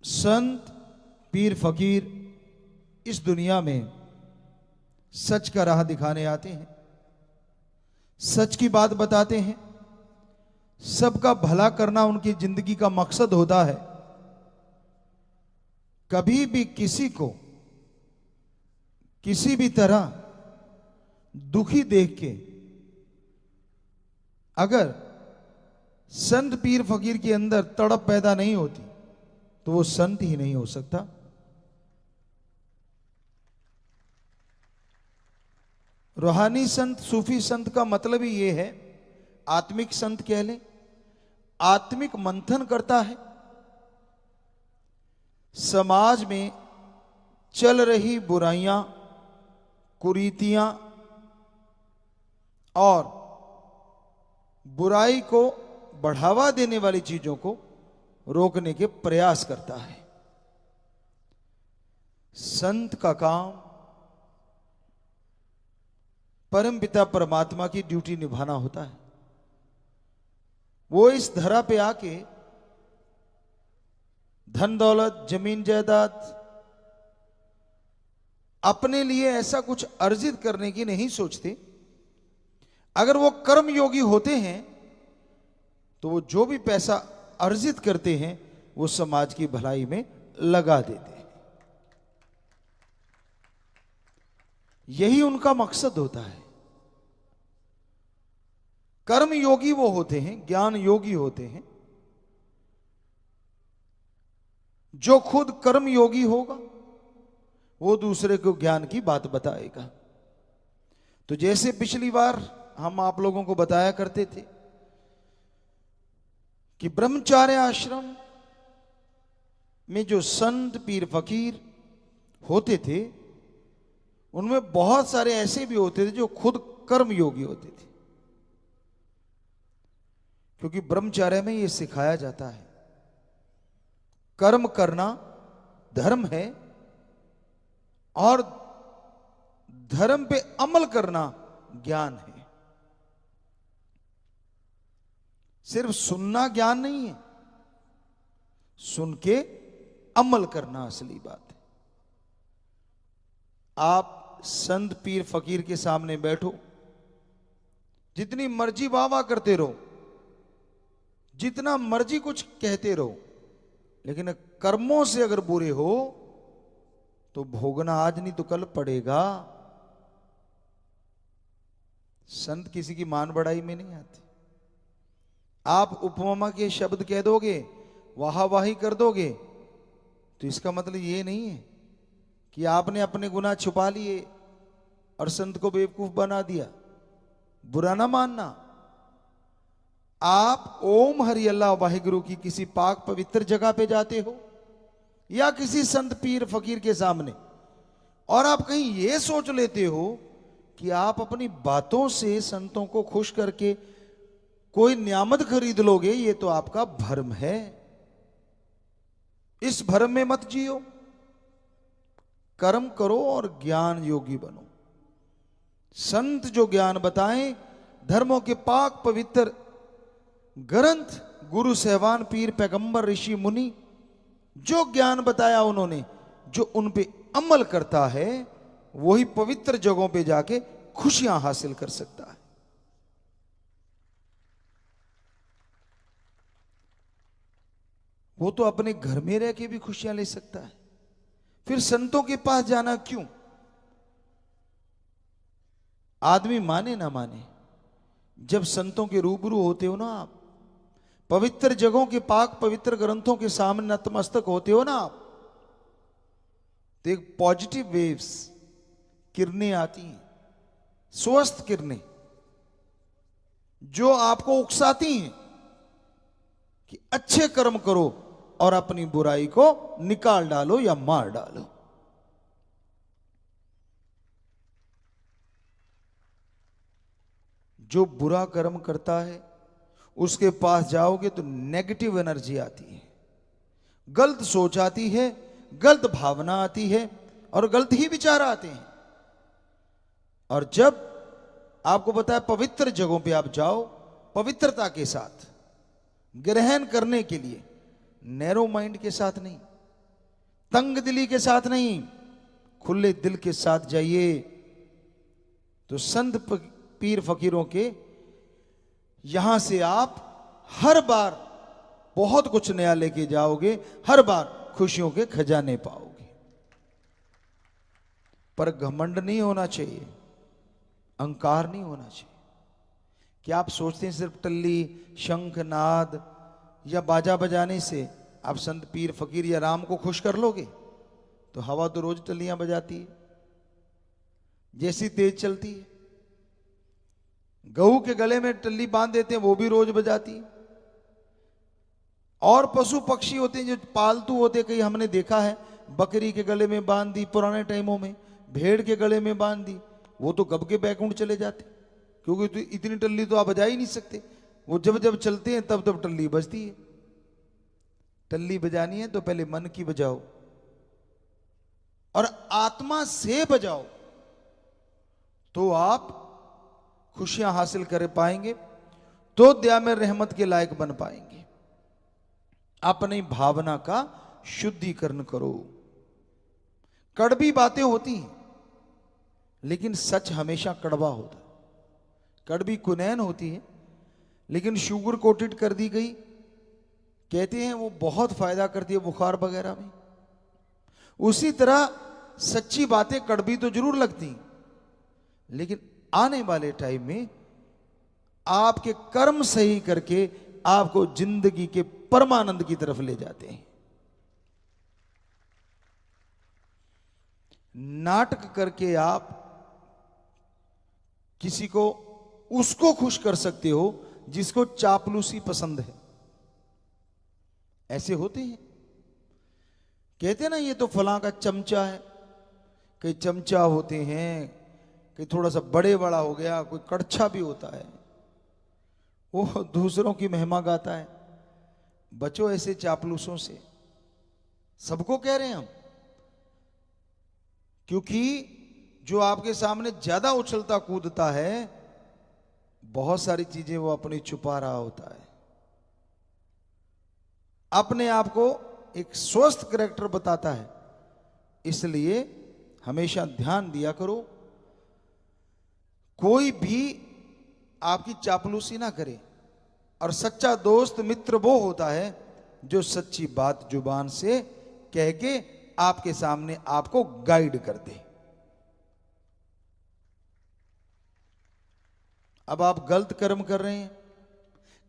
संत पीर फकीर इस दुनिया में सच का राह दिखाने आते हैं, सच की बात बताते हैं। सबका भला करना उनकी जिंदगी का मकसद होता है। कभी भी किसी को किसी भी तरह दुखी देख के अगर संत पीर फकीर के अंदर तड़प पैदा नहीं होती तो वो संत ही नहीं हो सकता। रूहानी संत, सूफी संत का मतलब ही ये है, आत्मिक संत कह लें, आत्मिक मंथन करता है। समाज में चल रही बुराइयां, कुरीतियां और बुराई को बढ़ावा देने वाली चीजों को रोकने के प्रयास करता है। संत का काम परमपिता परमात्मा की ड्यूटी निभाना होता है। वो इस धरा पे आके धन दौलत, जमीन जायदाद अपने लिए ऐसा कुछ अर्जित करने की नहीं सोचते। अगर वो कर्म योगी होते हैं तो वो जो भी पैसा अर्जित करते हैं वो समाज की भलाई में लगा देते हैं। यही उनका मकसद होता है। कर्म योगी वो होते हैं, ज्ञान योगी होते हैं। जो खुद कर्म योगी होगा वो दूसरे को ज्ञान की बात बताएगा। तो जैसे पिछली बार हम आप लोगों को बताया करते थे कि ब्रह्मचार्य आश्रम में जो संत पीर फकीर होते थे उनमें बहुत सारे ऐसे भी होते थे जो खुद कर्म योगी होते थे। क्योंकि ब्रह्मचार्य में यह सिखाया जाता है कर्म करना धर्म है और धर्म पे अमल करना ज्ञान है। सिर्फ सुनना ज्ञान नहीं है, सुन के अमल करना असली बात है। आप संत पीर फकीर के सामने बैठो, जितनी मर्जी वाह वाह करते रहो, जितना मर्जी कुछ कहते रहो, लेकिन कर्मों से अगर बुरे हो तो भोगना आज नहीं तो कल पड़ेगा। संत किसी की मान बढ़ाई में नहीं आते। आप उपमा के शब्द कह दोगे, वाहा वाही कर दोगे, तो इसका मतलब ये नहीं है कि आपने अपने गुनाह छुपा लिए और संत को बेवकूफ बना दिया। बुरा ना मानना। आप ओम हरि अल्लाह वाहिगुरु की किसी पाक पवित्र जगह पे जाते हो या किसी संत पीर फकीर के सामने और आप कहीं ये सोच लेते हो कि आप अपनी बातों से संतों को खुश करके कोई नियामत खरीद लोगे, ये तो आपका भ्रम है। इस भ्रम में मत जियो। कर्म करो और ज्ञान योगी बनो। संत जो ज्ञान बताएं, धर्मों के पाक पवित्र ग्रंथ, गुरु सहवान पीर पैगंबर ऋषि मुनि जो ज्ञान बताया उन्होंने, जो उन पे अमल करता है वही पवित्र जगहों पे जाके खुशियां हासिल कर सकता है। वो तो अपने घर में रह के भी खुशियां ले सकता है, फिर संतों के पास जाना क्यों? आदमी माने ना माने, जब संतों के रूबरू होते हो ना आप, पवित्र जगहों के पाक पवित्र ग्रंथों के सामने नतमस्तक होते हो ना आप, तो एक पॉजिटिव वेव्स, किरणें आती हैं, स्वस्थ किरणें जो आपको उकसाती हैं कि अच्छे कर्म करो और अपनी बुराई को निकाल डालो या मार डालो। जो बुरा कर्म करता है उसके पास जाओगे तो नेगेटिव एनर्जी आती है, गलत सोच आती है, गलत भावना आती है और गलत ही विचार आते हैं। और जब आपको पता है पवित्र जगहों पे आप जाओ पवित्रता के साथ, ग्रहण करने के लिए, नैरो माइंड के साथ नहीं, तंग दिली के साथ नहीं, खुले दिल के साथ जाइए तो संत पीर फकीरों के यहां से आप हर बार बहुत कुछ नया लेके जाओगे, हर बार खुशियों के खजाने पाओगे। पर घमंड नहीं होना चाहिए, अहंकार नहीं होना चाहिए। क्या आप सोचते हैं सिर्फ टल्ली, शंख, नाद या बाजा बजाने से आप संत पीर फकीर या राम को खुश कर लोगे? तो हवा तो रोज टल्लियां बजाती है, जैसी तेज चलती है। गऊ के गले में टल्ली बांध देते हैं, वो भी रोज बजाती है। और पशु पक्षी होते हैं जो पालतू होते हैं, कहीं हमने देखा है बकरी के गले में बांध दी, पुराने टाइमों में भेड़ के गले में बांध दी, वो तो कब के बैकुंठ चले जाते, क्योंकि तो इतनी टल्ली तो आप बजा ही नहीं सकते। वो जब जब चलते हैं तब तब टल्ली बजती है। टल्ली बजानी है तो पहले मन की बजाओ और आत्मा से बजाओ, तो आप खुशियां हासिल कर पाएंगे, तो दया में रहमत के लायक बन पाएंगे। अपनी भावना का शुद्धिकरण करो। कड़वी बातें होती हैं, लेकिन सच हमेशा कड़वा होता है। कड़वी कुनैन होती है, लेकिन शुगर कोटेड कर दी गई, कहते हैं वो बहुत फायदा करती है बुखार वगैरह में। उसी तरह सच्ची बातें कड़वी तो जरूर लगती, लेकिन आने वाले टाइम में आपके कर्म सही करके आपको जिंदगी के परमानंद की तरफ ले जाते हैं। नाटक करके आप किसी को उसको खुश कर सकते हो जिसको चापलूसी पसंद है। ऐसे होते हैं, कहते हैं ना ये तो फलां का चमचा है। कई चमचा होते हैं, कई थोड़ा सा बड़े बड़ा हो गया, कोई कड़छा भी होता है, वो दूसरों की महिमा गाता है। बचो ऐसे चापलूसों से, सबको कह रहे हैं हम, क्योंकि जो आपके सामने ज्यादा उछलता कूदता है, बहुत सारी चीजें वो अपनी छुपा रहा होता है। अपने आप को एक स्वस्थ कैरेक्टर बताता है। इसलिए हमेशा ध्यान दिया करो, कोई भी आपकी चापलूसी ना करे। और सच्चा दोस्त मित्र वो होता है जो सच्ची बात जुबान से कह के आपके सामने आपको गाइड कर दे। अब आप गलत कर्म कर रहे हैं,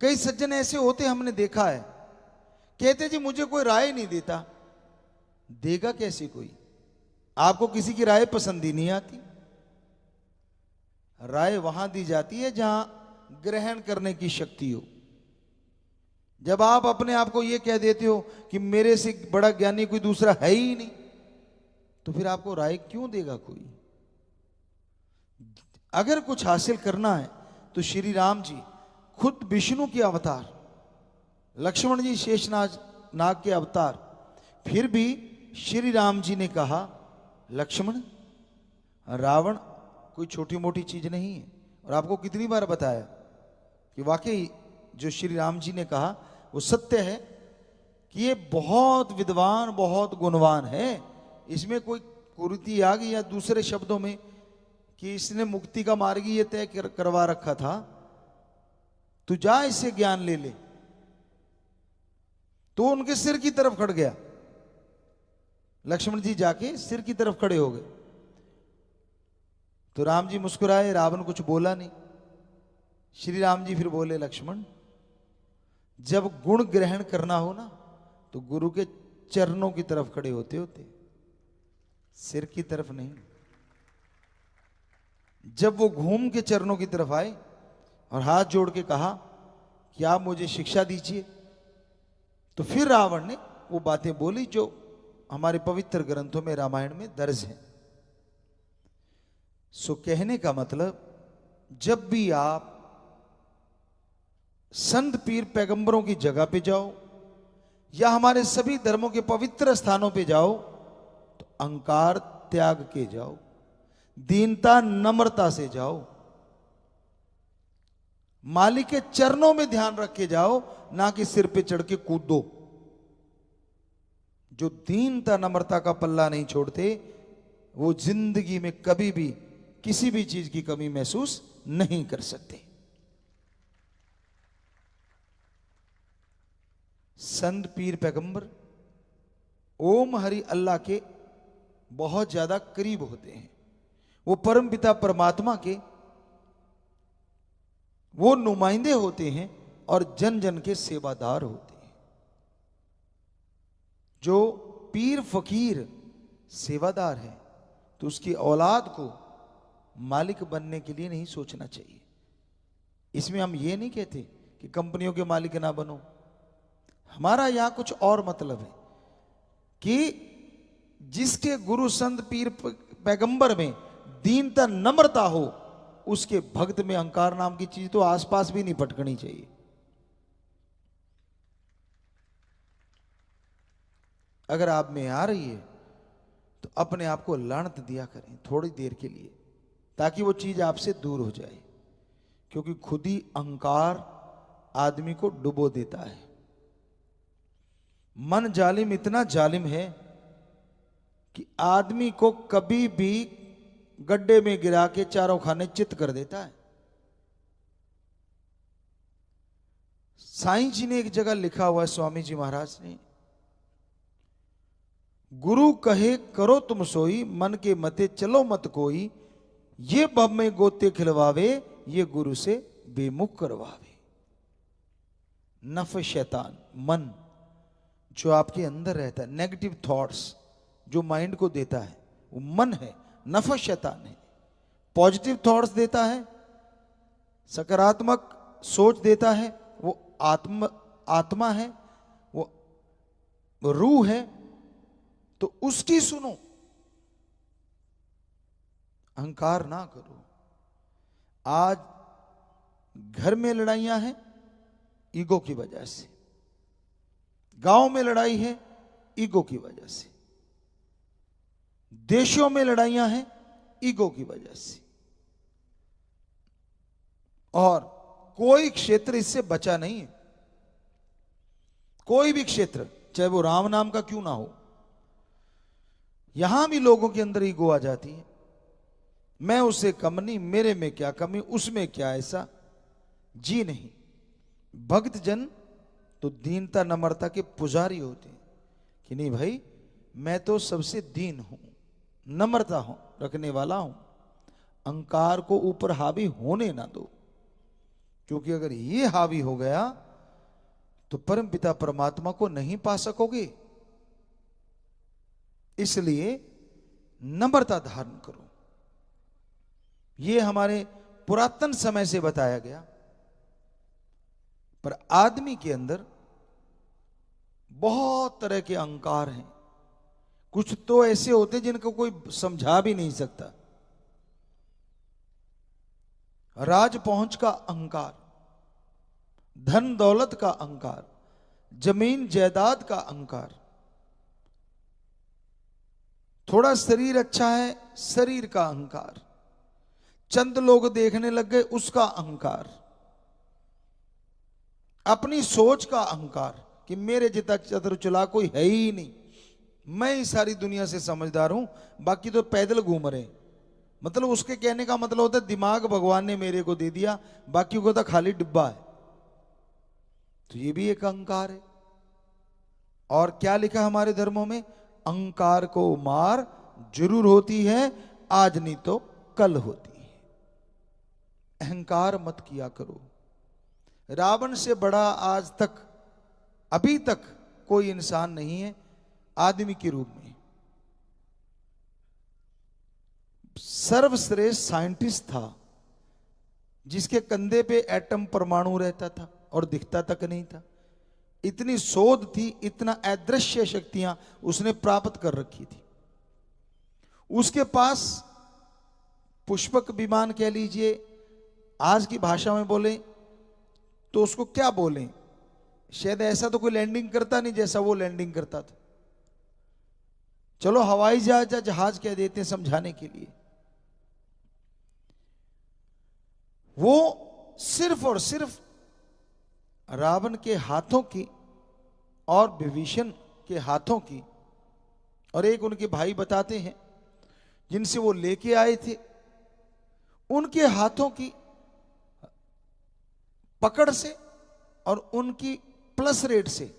कई सज्जन ऐसे होते हमने देखा है, कहते जी मुझे कोई राय नहीं देता। देगा कैसे कोई? आपको किसी की राय पसंद ही नहीं आती। राय वहां दी जाती है जहां ग्रहण करने की शक्ति हो। जब आप अपने आप को यह कह देते हो कि मेरे से बड़ा ज्ञानी कोई दूसरा है ही नहीं, तो फिर आपको राय क्यों देगा कोई? अगर कुछ हासिल करना है तो श्री राम जी खुद विष्णु के अवतार, लक्ष्मण जी शेषनाग नाग के अवतार, फिर भी श्री राम जी ने कहा लक्ष्मण, रावण कोई छोटी मोटी चीज नहीं है। और आपको कितनी बार बताया कि वाकई जो श्री राम जी ने कहा वो सत्य है कि ये बहुत विद्वान, बहुत गुणवान है। इसमें कोई कुरीति आ गई, या दूसरे शब्दों में कि इसने मुक्ति का मार्ग ये तय करवा रखा था, तू जा इससे ज्ञान ले ले। तो उनके सिर की तरफ खड़ गया। लक्ष्मण जी जाके सिर की तरफ खड़े हो गए। तो राम जी मुस्कुराए, रावण कुछ बोला नहीं। श्री राम जी फिर बोले लक्ष्मण, जब गुण ग्रहण करना हो ना तो गुरु के चरणों की तरफ खड़े होते होते, सिर की तरफ नहीं। जब वो घूम के चरणों की तरफ आए और हाथ जोड़ के कहा कि आप मुझे शिक्षा दीजिए, तो फिर रावण ने वो बातें बोली जो हमारे पवित्र ग्रंथों में, रामायण में दर्ज है। सो कहने का मतलब, जब भी आप संत पीर पैगंबरों की जगह पे जाओ या हमारे सभी धर्मों के पवित्र स्थानों पे जाओ, तो अहंकार त्याग के जाओ, दीनता नम्रता से जाओ, मालिक के चरणों में ध्यान रख के जाओ, ना कि सिर पे चढ़ के कूदो। जो दीनता नम्रता का पल्ला नहीं छोड़ते वो जिंदगी में कभी भी किसी भी चीज की कमी महसूस नहीं कर सकते। संत पीर पैगंबर ओम हरि अल्लाह के बहुत ज्यादा करीब होते हैं। वो परम पिता परमात्मा के वो नुमाइंदे होते हैं और जन जन के सेवादार होते हैं। जो पीर फकीर सेवादार है तो उसकी औलाद को मालिक बनने के लिए नहीं सोचना चाहिए। इसमें हम ये नहीं कहते कि कंपनियों के मालिक ना बनो। हमारा यहां कुछ और मतलब है कि जिसके गुरु संत पीर पैगंबर में दीनता नम्रता हो उसके भक्त में अहंकार नाम की चीज तो आसपास भी नहीं पटकनी चाहिए। अगर आप में आ रही है तो अपने आप को लानत दिया करें थोड़ी देर के लिए, ताकि वो चीज आपसे दूर हो जाए। क्योंकि खुद ही अहंकार आदमी को डुबो देता है। मन जालिम इतना जालिम है कि आदमी को कभी भी गड्ढे में गिरा के चारों खाने चित कर देता है। साईं जी ने एक जगह लिखा हुआ है, स्वामी जी महाराज ने, गुरु कहे करो तुम सोई, मन के मते चलो मत कोई, ये भव में गोते खिलवावे, ये गुरु से बेमुख करवावे। नफ शैतान, मन जो आपके अंदर रहता है, नेगेटिव थॉट्स जो माइंड को देता है वो मन है, नफ शैतान है। पॉजिटिव थॉट्स देता है, सकारात्मक सोच देता है, वो आत्मा है, वो रूह है। तो उसकी सुनो, अहंकार ना करो। आज घर में लड़ाइयां हैं ईगो की वजह से, गांव में लड़ाई है ईगो की वजह से, देशों में लड़ाइयां हैं ईगो की वजह से, और कोई क्षेत्र इससे बचा नहीं है। कोई भी क्षेत्र, चाहे वो राम नाम का क्यों ना हो, यहां भी लोगों के अंदर ईगो आ जाती है। मैं उससे कम नहीं, मेरे में क्या कमी, उसमें क्या ऐसा। जी नहीं, भक्त जन तो दीनता नम्रता के पुजारी होते हैं कि नहीं भाई मैं तो सबसे दीन हूं, नम्रता हूं, रखने वाला हूं। अहंकार को ऊपर हावी होने ना दो, क्योंकि अगर ये हावी हो गया तो परम पिता परमात्मा को नहीं पा सकोगे। इसलिए नम्रता धारण करो। यह हमारे पुरातन समय से बताया गया। पर आदमी के अंदर बहुत तरह के अहंकार हैं। कुछ तो ऐसे होते हैं जिनको कोई समझा भी नहीं सकता। राज पहुंच का अहंकार, धन दौलत का अहंकार, जमीन जायदाद का अहंकार, थोड़ा शरीर अच्छा है शरीर का अहंकार, चंद लोग देखने लग गए उसका अहंकार, अपनी सोच का अहंकार कि मेरे जितना चतुर चालाक कोई है ही नहीं, मैं ही सारी दुनिया से समझदार हूं, बाकी तो पैदल घूम रहे। मतलब उसके कहने का मतलब होता है दिमाग भगवान ने मेरे को दे दिया, बाकी को तो खाली डिब्बा है। तो ये भी एक अहंकार है। और क्या लिखा हमारे धर्मों में, अहंकार को मार जरूर होती है, आज नहीं तो कल होती है। अहंकार मत किया करो। रावण से बड़ा आज तक अभी तक कोई इंसान नहीं है आदमी के रूप में। सर्वश्रेष्ठ साइंटिस्ट था जिसके कंधे पे एटम परमाणु रहता था और दिखता तक नहीं था। इतनी शोध थी, इतना अदृश्य शक्तियां उसने प्राप्त कर रखी थी। उसके पास पुष्पक विमान कह लीजिए, आज की भाषा में बोले तो उसको क्या बोलें, शायद ऐसा तो कोई लैंडिंग करता नहीं जैसा वो लैंडिंग करता था। चलो हवाई जहाज या जहाज कह देते हैं समझाने के लिए। वो सिर्फ और सिर्फ रावण के हाथों की और विभीषण के हाथों की और एक उनके भाई बताते हैं जिनसे वो लेके आए थे, उनके हाथों की पकड़ से और उनकी प्लस रेट से,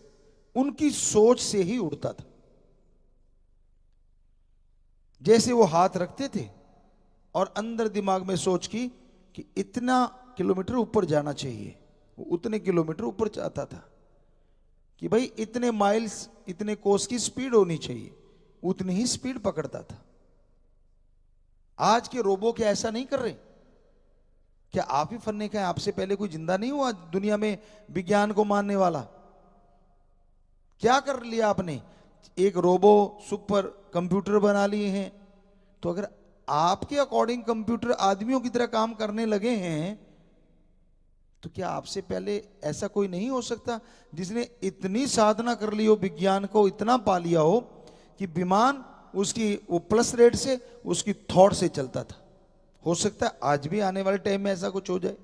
उनकी सोच से ही उड़ता था। जैसे वो हाथ रखते थे और अंदर दिमाग में सोच की कि इतना किलोमीटर ऊपर जाना चाहिए, वो उतने किलोमीटर ऊपर जाता था। कि भाई इतने माइल्स, इतने कोस की स्पीड होनी चाहिए, उतनी ही स्पीड पकड़ता था। आज के रोबो क्या ऐसा नहीं कर रहे? क्या आप ही फन्ने का है? आपसे पहले कोई जिंदा नहीं हुआ दुनिया में विज्ञान को मानने वाला? क्या कर लिया आपने? एक रोबो सुपर कंप्यूटर बना लिए हैं। तो अगर आपके अकॉर्डिंग कंप्यूटर आदमियों की तरह काम करने लगे हैं, तो क्या आपसे पहले ऐसा कोई नहीं हो सकता जिसने इतनी साधना कर ली हो, विज्ञान को इतना पा लिया हो कि विमान उसकी वो प्लस रेट से, उसकी थॉट से चलता था? हो सकता है आज भी आने वाले टाइम में ऐसा कुछ हो जाए,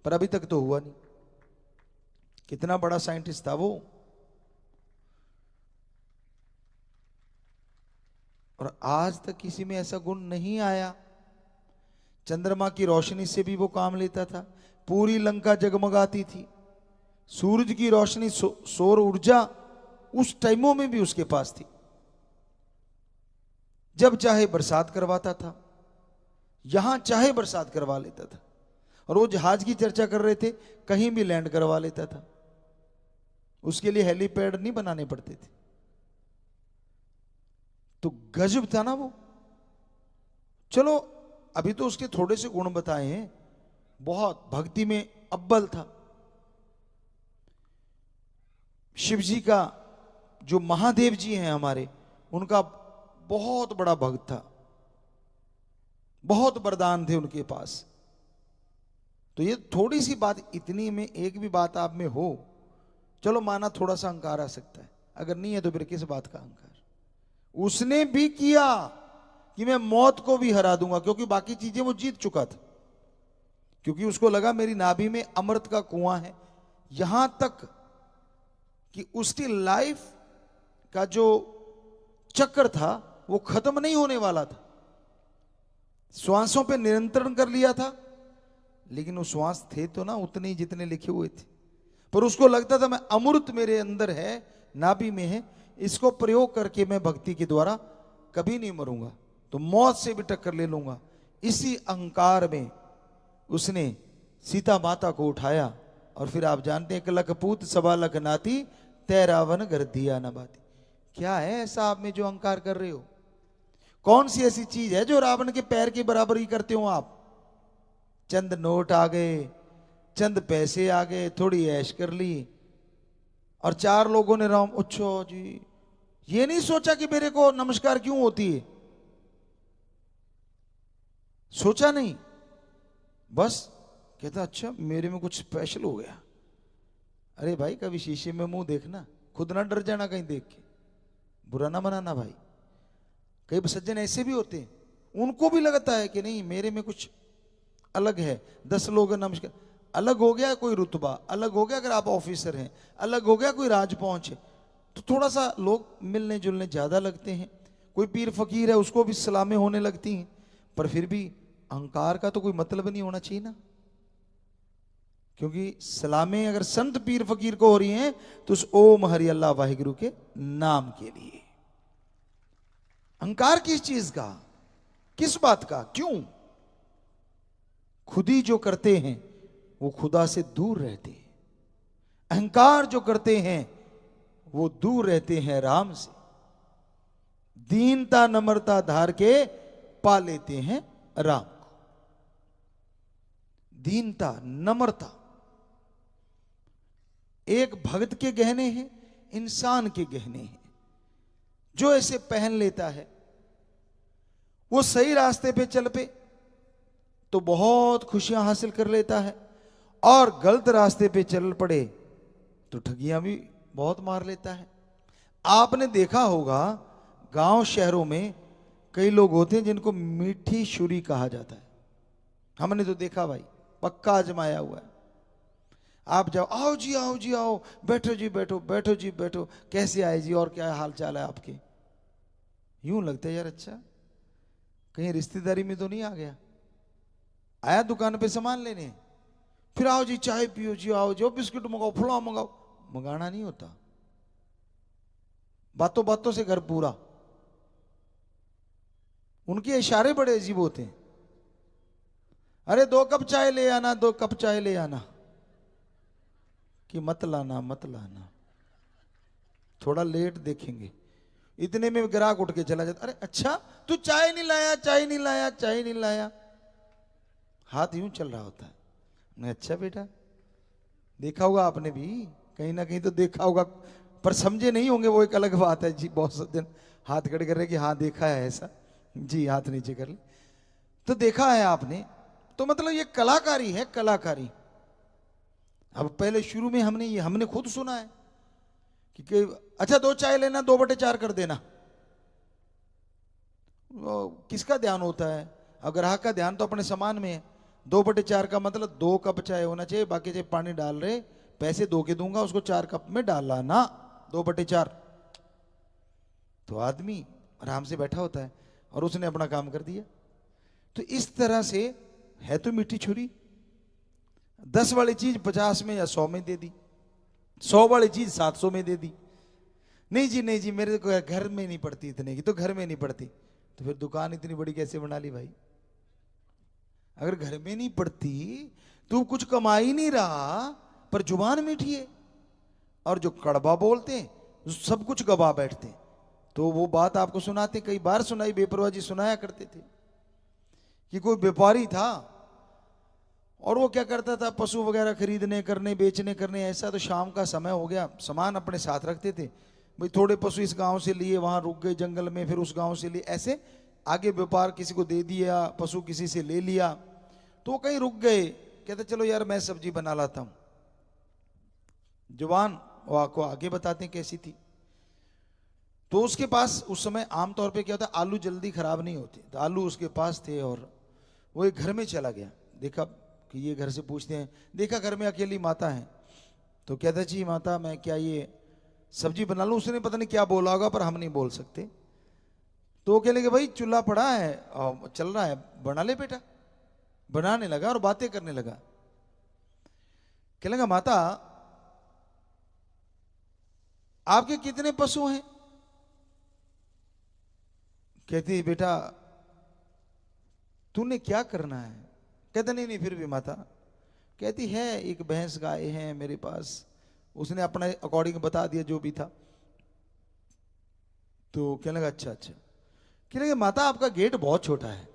पर अभी तक तो हुआ नहीं। कितना बड़ा साइंटिस्ट था वो। और आज तक किसी में ऐसा गुण नहीं आया। चंद्रमा की रोशनी से भी वो काम लेता था, पूरी लंका जगमगाती थी। सूरज की रोशनी, सौर ऊर्जा उस टाइमों में भी उसके पास थी। जब चाहे बरसात करवाता था, यहां चाहे बरसात करवा लेता था। और वो जहाज की चर्चा कर रहे थे, कहीं भी लैंड करवा लेता था। उसके लिए हेलीपैड नहीं बनाने पड़ते थे। तो गजब था ना वो। चलो अभी तो उसके थोड़े से गुण बताए हैं। बहुत भक्ति में अव्वल था। शिव जी का, जो महादेव जी हैं हमारे, उनका बहुत बड़ा भक्त था। बहुत वरदान थे उनके पास। तो ये थोड़ी सी बात, इतनी में एक भी बात आप में हो, चलो माना थोड़ा सा अहंकार आ सकता है। अगर नहीं है तो फिर किस बात का अहंकार? उसने भी किया कि मैं मौत को भी हरा दूंगा, क्योंकि बाकी चीजें वो जीत चुका था। क्योंकि उसको लगा मेरी नाभि में अमृत का कुआं है। यहां तक कि उसकी लाइफ का जो चक्र था वो खत्म नहीं होने वाला था। श्वासों पे नियंत्रण कर लिया था, लेकिन वो श्वास थे तो ना उतने ही जितने लिखे हुए थे। पर उसको लगता था मैं अमृत मेरे अंदर है, नाभि में है, इसको प्रयोग करके मैं भक्ति के द्वारा कभी नहीं मरूंगा, तो मौत से भी टक्कर ले लूंगा। इसी अहंकार में उसने सीता माता को उठाया। और फिर आप जानते हैं, लख पूत सवा लख नाती, तै रावण घर दिया न बाती। क्या है ऐसा आप में जो अहंकार कर रहे हो? कौन सी ऐसी चीज है जो रावण के पैर के बराबर ही करते हो आप? चंद नोट आ गए, चंद पैसे आ गए, थोड़ी ऐश कर ली, और चार लोगों ने राम अच्छो जी, ये नहीं सोचा कि मेरे को नमस्कार क्यों होती है। सोचा नहीं, बस कहता अच्छा मेरे में कुछ स्पेशल हो गया। अरे भाई कभी शीशे में मुंह देखना, खुद ना डर जाना कहीं देख के, बुरा ना मनाना भाई। कई सज्जन ऐसे भी होते हैं, उनको भी लगता है कि नहीं मेरे में कुछ अलग है। 10 लोग नमस्कार, अलग हो गया कोई रुतबा, अलग हो गया अगर आप ऑफिसर हैं, अलग हो गया कोई राज पहुंचे, तो थोड़ा सा लोग मिलने जुलने ज्यादा लगते हैं। कोई पीर फकीर है उसको भी सलामें होने लगती हैं। पर फिर भी अहंकार का तो कोई मतलब नहीं होना चाहिए ना, क्योंकि सलामें अगर संत पीर फकीर को हो रही हैं तो उस ओम हरि अल्लाह वाहिगुरु के नाम के लिए। अहंकार किस चीज का, किस बात का, क्यों? खुद ही जो करते हैं वो खुदा से दूर रहते हैं। अहंकार जो करते हैं वो दूर रहते हैं राम से। दीनता नम्रता धार के पा लेते हैं राम को। दीनता नम्रता एक भक्त के गहने हैं, इंसान के गहने हैं। जो ऐसे पहन लेता है वो सही रास्ते पे चल पे तो बहुत खुशियां हासिल कर लेता है, और गलत रास्ते पे चल पड़े तो ठगियां भी बहुत मार लेता है। आपने देखा होगा गांव शहरों में कई लोग होते हैं जिनको मीठी छुरी कहा जाता है। हमने तो देखा भाई, पक्का आजमाया हुआ है। आप जाओ, आओ जी आओ जी आओ, बैठो जी बैठो, बैठो जी बैठो, कैसे आए जी, और क्या हाल चाल है आपके? यूं लगता है यार अच्छा कहीं रिश्तेदारी में तो नहीं आ गया, आया दुकान पे सामान लेने, फिर आओ जी चाय पियो जी, आओ जो बिस्किट मंगाओ फुलाओ मंगाओ। मंगाना नहीं होता, बातों बातों से घर पूरा। उनके इशारे बड़े अजीब होते हैं। अरे 2 कप चाय ले आना, 2 कप चाय ले आना, कि मत लाना मत लाना, थोड़ा लेट देखेंगे। इतने में ग्राहक उठ के चला जाता, अरे अच्छा तू चाय नहीं लाया, चाय नहीं लाया, चाय नहीं लाया। हाथ यूं चल रहा होता है। मैं अच्छा बेटा, देखा होगा आपने भी, कहीं ना कहीं तो देखा होगा, पर समझे नहीं होंगे, वो एक अलग बात है जी। बहुत दिन हाथ खड़े कर रहे कि हाँ देखा है ऐसा जी, हाथ नीचे कर ले तो देखा है आपने। तो मतलब ये कलाकारी है, कलाकारी। अब पहले शुरू में हमने खुद सुना है कि अच्छा 2 चाय लेना, 2/4 कर देना। किसका ध्यान होता है? अब ग्राहक का ध्यान तो अपने सामान में है। 2/4 का मतलब 2 कप चाय होना चाहिए, बाकी चाहे पानी डाल रहे, पैसे 2 के दूंगा, उसको 4 कप में डाला ना, 2/4। तो आदमी आराम से बैठा होता है और उसने अपना काम कर दिया। तो इस तरह से है तो मीठी छुरी। 10 वाली चीज 50 में या 100 में दे दी, 100 वाली चीज 700 में दे दी। नहीं जी नहीं जी, मेरे को घर में नहीं पड़ती इतने की, तो घर में नहीं पड़ती, तो फिर दुकान इतनी बड़ी कैसे बना ली भाई? अगर घर में नहीं पड़ती तू कुछ कमा ही नहीं रहा, पर जुबान मीठी है, और जो कड़वा बोलते हैं सब कुछ गवा बैठते हैं। तो वो बात आपको सुनाते, कई बार सुनाई, बेपरवाह जी सुनाया करते थे कि कोई व्यापारी था और वो क्या करता था, पशु वगैरह खरीदने करने बेचने करने, ऐसा तो शाम का समय हो गया, सामान अपने साथ रखते थे भाई, थोड़े पशु इस गांव से लिए, वहां रुक गए जंगल में, फिर उस गांव से लिए, ऐसे आगे व्यापार किसी को दे दिया, पशु किसी से ले लिया, तो वो कहीं रुक गए। कहते चलो यार मैं सब्जी बना लाता हूं। जुबान वो आपको आगे बताते हैं कैसी थी। तो उसके पास उस समय आमतौर पे क्या होता है, आलू जल्दी खराब नहीं होते, तो आलू उसके पास थे, और वो एक घर में चला गया, देखा कि ये घर से पूछते हैं, देखा घर में अकेली माता है, तो कहता जी माता मैं क्या ये सब्जी बना लूं? उसने पता नहीं क्या बोला होगा, पर हम नहीं बोल सकते। तो वो कहने के भाई चूल्हा पड़ा है और चल रहा है, बना ले बेटा। बनाने लगा और बातें करने लगा। कहने लगा माता आपके कितने पशु हैं? कहती बेटा तूने क्या करना है? कहता नहीं नहीं फिर भी माता। कहती है एक भैंस गाय है मेरे पास। उसने अपना अकॉर्डिंग बता दिया जो भी था। तो कहने लगा अच्छा अच्छा। कहने लगा माता आपका गेट बहुत छोटा है।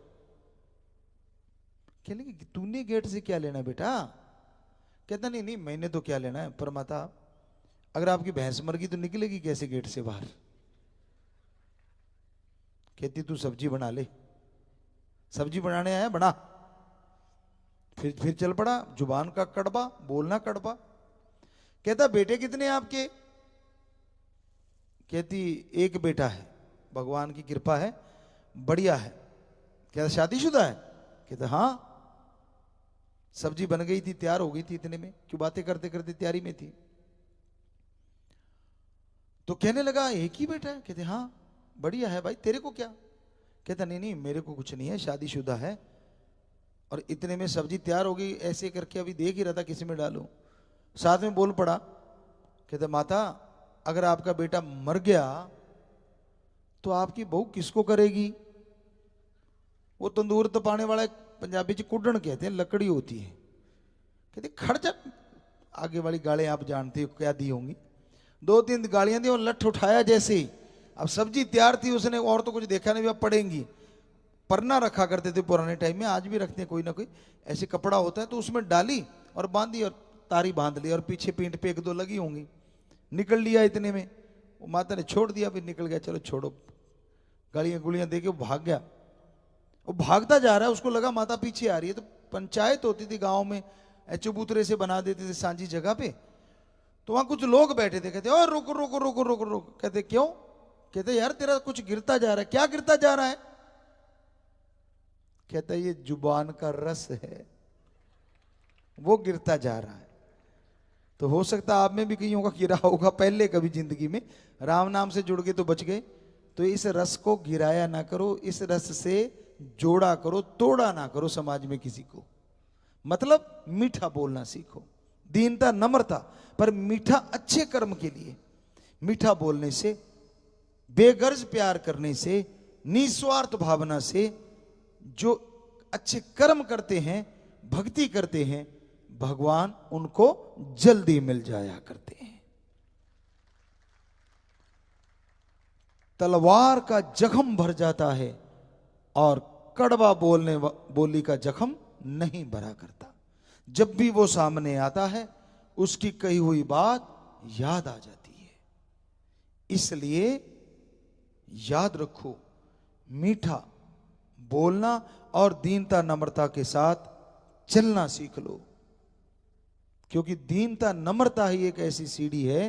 कहने लगे तूने गेट से क्या लेना बेटा? कहता नहीं नहीं मैंने तो क्या लेना है, पर माता अगर आपकी भैंस मर गई तो निकलेगी कैसे गेट से बाहर? कहती तू सब्जी बना ले। सब्जी बनाने आया, बना। फिर चल पड़ा, जुबान का कड़वा, बोलना कड़वा। कहता बेटे कितने आपके? कहती एक बेटा है, भगवान की कृपा है, बढ़िया है। कहता शादीशुदा है? कहता हाँ। सब्जी बन गई थी, तैयार हो गई थी, इतने में क्यों बातें करते करते तैयारी में थी। तो कहने लगा एक ही बेटा है? कहते हाँ। बढ़िया है भाई, तेरे को क्या? कहता नहीं नहीं मेरे को कुछ नहीं है, शादीशुदा है। और इतने में सब्जी तैयार हो गई, ऐसे करके अभी देख ही रहा था किसी में डालूं, साथ में बोल पड़ा। कहते माता अगर आपका बेटा मर गया तो आपकी बहू किसको करेगी? वो तंदूर तपाने वाला पंजाबी च कुडन कहते हैं, लकड़ी होती है। कहते खड़ जा। आगे वाली गालियां आप जानते हो क्या दी होंगी, 2-3 गालियां दी और लठ उठाया जैसे ही। अब सब्जी तैयार थी, उसने और तो कुछ देखा नहीं, अब पड़ेंगी। परना रखा करते थे पुराने टाइम में, आज भी रखते हैं कोई ना कोई, ऐसे कपड़ा होता है, तो उसमें डाली और बांधी और तारी बांध ली, और पीछे पीठ पे 1-2 लगी होंगी। निकल लिया इतने में, वो माता ने छोड़ दिया, फिर निकल गया, चलो छोड़ो, गालियां गुलियां दे के वो भाग गया। वो भागता जा रहा है, उसको लगा माता पीछे आ रही है। तो पंचायत होती थी गांव में, चबूतरे से बना देते थे सांझी जगह पे, तो वहां कुछ लोग बैठे थे। कहते ओ रुक रुक रुक रुक रुक। कहते क्यों? कहते यार तेरा कुछ गिरता जा रहा है। क्या गिरता जा रहा है? कहता ये जुबान का रस है, वो गिरता जा रहा है। तो हो सकता आप में भी कईयों का गिरा होगा पहले कभी जिंदगी में, राम नाम से जुड़ गए तो बच गए, तो इस रस को गिराया ना करो, इस रस से जोड़ा करो, तोड़ा ना करो समाज में किसी को। मतलब मीठा बोलना सीखो, दीनता नम्रता, पर मीठा अच्छे कर्म के लिए। मीठा बोलने से, बेगर्ज प्यार करने से, निस्वार्थ भावना से जो अच्छे कर्म करते हैं, भक्ति करते हैं, भगवान उनको जल्दी मिल जाया करते हैं। तलवार का जख्म भर जाता है और कड़वा बोली का जख्म नहीं भरा करता। जब भी वो सामने आता है उसकी कही हुई बात याद आ जाती है। इसलिए याद रखो, मीठा बोलना और दीनता नम्रता के साथ चलना सीख लो, क्योंकि दीनता नम्रता ही एक ऐसी सीढ़ी है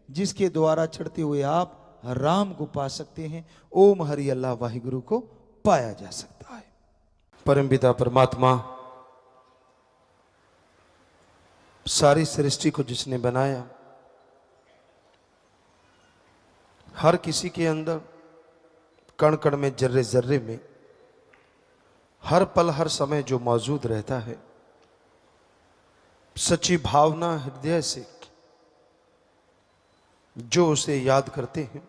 जिसके द्वारा चढ़ते हुए आप राम को पा सकते हैं। ओम हरि अल्लाह वाहिगुरु को पाया जा सकता है। परमपिता परमात्मा सारी सृष्टि को जिसने बनाया, हर किसी के अंदर कण कण में, जर्रे जर्रे में, हर पल हर समय जो मौजूद रहता है, सच्ची भावना हृदय से जो उसे याद करते हैं,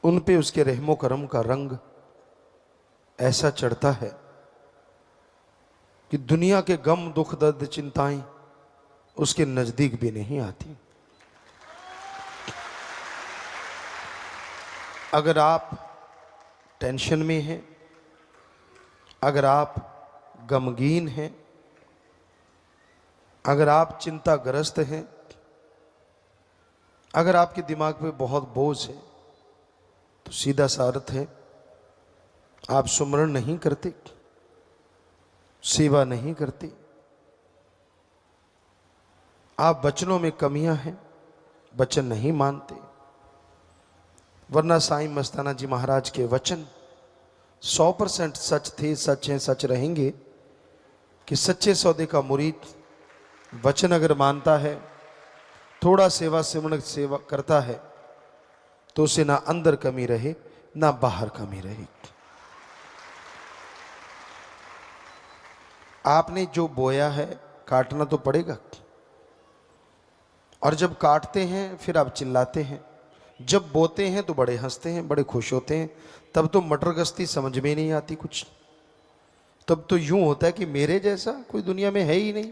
उन पे उसके रहमो करम का रंग ऐसा चढ़ता है कि दुनिया के गम दुख दर्द चिंताएं उसके नजदीक भी नहीं आती। अगर आप टेंशन में हैं, अगर आप गमगीन हैं, अगर आप चिंताग्रस्त हैं, अगर आपके दिमाग पे बहुत बोझ है, तो सीधा सा अर्थ है आप सुमरण नहीं करते, सेवा नहीं करते, आप वचनों में कमियां हैं, वचन नहीं मानते। वरना साईं मस्ताना जी महाराज के वचन 100% सच थे, सच हैं, सच रहेंगे कि सच्चे सौदे का मुरीद वचन अगर मानता है, थोड़ा सेवा सिमरण सेवा करता है, तो उसे ना अंदर कमी रहे ना बाहर कमी रहे। आपने जो बोया है काटना तो पड़ेगा, और जब काटते हैं फिर आप चिल्लाते हैं, जब बोते हैं तो बड़े हंसते हैं, बड़े खुश होते हैं। तब तो मटर गश्ती समझ में नहीं आती कुछ। तब तो यूं होता है कि मेरे जैसा कोई दुनिया में है ही नहीं,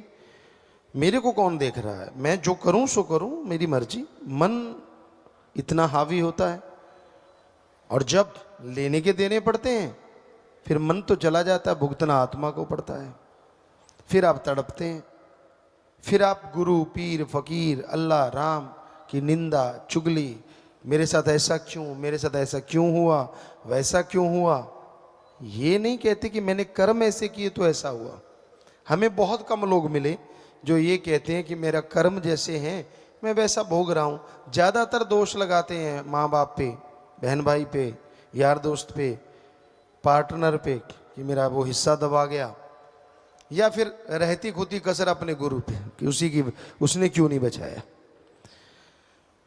मेरे को कौन देख रहा है, मैं जो करूं सो करूं, मेरी मर्जी। मन इतना हावी होता है, और जब लेने के देने पड़ते हैं फिर मन तो चला जाता है, भुगतना आत्मा को पड़ता है। फिर आप तड़पते हैं, फिर आप गुरु पीर फकीर अल्लाह राम की निंदा चुगली, मेरे साथ ऐसा क्यों, मेरे साथ ऐसा क्यों हुआ, वैसा क्यों हुआ। ये नहीं कहते कि मैंने कर्म ऐसे किए तो ऐसा हुआ। हमें बहुत कम लोग मिले जो ये कहते हैं कि मेरा कर्म जैसे हैं मैं वैसा भोग रहा हूँ। ज़्यादातर दोष लगाते हैं माँ बाप पे, बहन भाई पे, यार दोस्त पे, पार्टनर पे कि मेरा वो हिस्सा दबा गया, या फिर रहती खुदी कसर अपने गुरु पे कि उसने क्यों नहीं बचाया।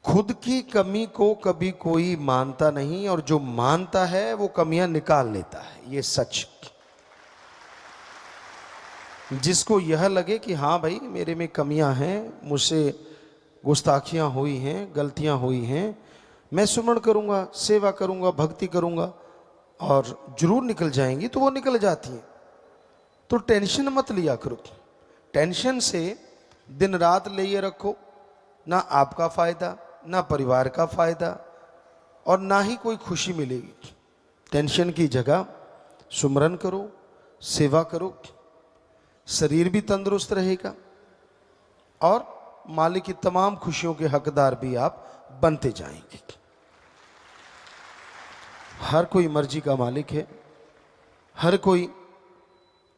खुद की कमी को कभी कोई मानता नहीं, और जो मानता है वो कमियां निकाल लेता है। ये सच। जिसको यह लगे कि हाँ भाई मेरे में कमियां हैं, मुझसे गुस्ताखियां हुई हैं, गलतियां हुई हैं, मैं सुमरण करूंगा, सेवा करूंगा, भक्ति करूंगा और जरूर निकल जाएंगी, तो वो निकल जाती हैं। तो टेंशन मत लिया करो। टेंशन से दिन रात लिए रखो, ना आपका फायदा, ना परिवार का फायदा, और ना ही कोई खुशी मिलेगी। टेंशन की जगह सुमरन करो, सेवा करो, शरीर भी तंदुरुस्त रहेगा और मालिक की तमाम खुशियों के हकदार भी आप बनते जाएंगे। हर कोई मर्जी का मालिक है, हर कोई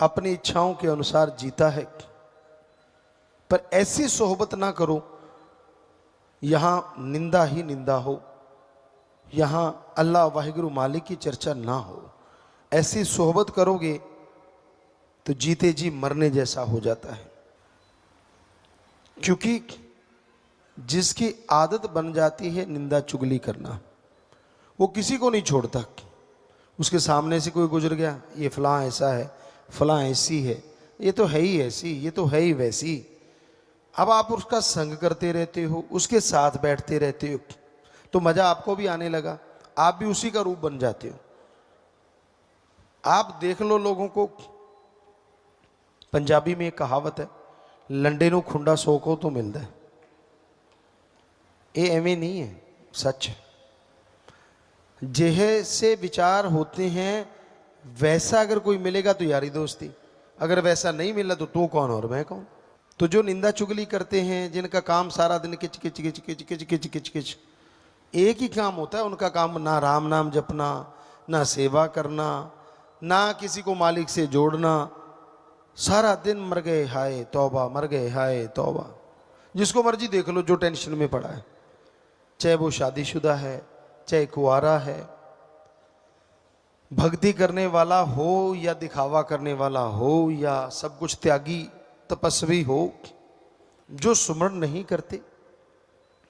अपनी इच्छाओं के अनुसार जीता है, पर ऐसी सोहबत ना करो यहां निंदा ही निंदा हो, यहां अल्लाह वाहिगुरु मालिक की चर्चा ना हो। ऐसी सोहबत करोगे तो जीते जी मरने जैसा हो जाता है, क्योंकि जिसकी आदत बन जाती है निंदा चुगली करना, वो किसी को नहीं छोड़ता। उसके सामने से कोई गुजर गया, ये फलां ऐसा है, फलां ऐसी है, ये तो है ही ऐसी, ये तो है ही वैसी। अब आप उसका संग करते रहते हो, उसके साथ बैठते रहते हो, तो मजा आपको भी आने लगा, आप भी उसी का रूप बन जाते हो। आप देख लो लोगों को, पंजाबी में एक कहावत है, लंडे नूं खुंडा सौ को तो मिलता है। ये एवं नहीं है, सच है। जैसे विचार होते हैं वैसा अगर कोई मिलेगा तो यारी दोस्ती, अगर वैसा नहीं मिला तो तू कौन और मैं कौन। तो जो निंदा चुगली करते हैं, जिनका काम सारा दिन किच किच किच किच किच किच किच किच, एक ही काम होता है उनका, काम ना राम नाम जपना, ना सेवा करना, ना किसी को मालिक से जोड़ना, सारा दिन मर गए हाय तौबा, मर गए हाय तौबा। जिसको मर्जी देख लो जो टेंशन में पड़ा है, चाहे वो शादीशुदा है, चाहे कुआरा है, भक्ति करने वाला हो या दिखावा करने वाला हो, या सब कुछ त्यागी तपस्वी हो, जो सुमरण नहीं करते,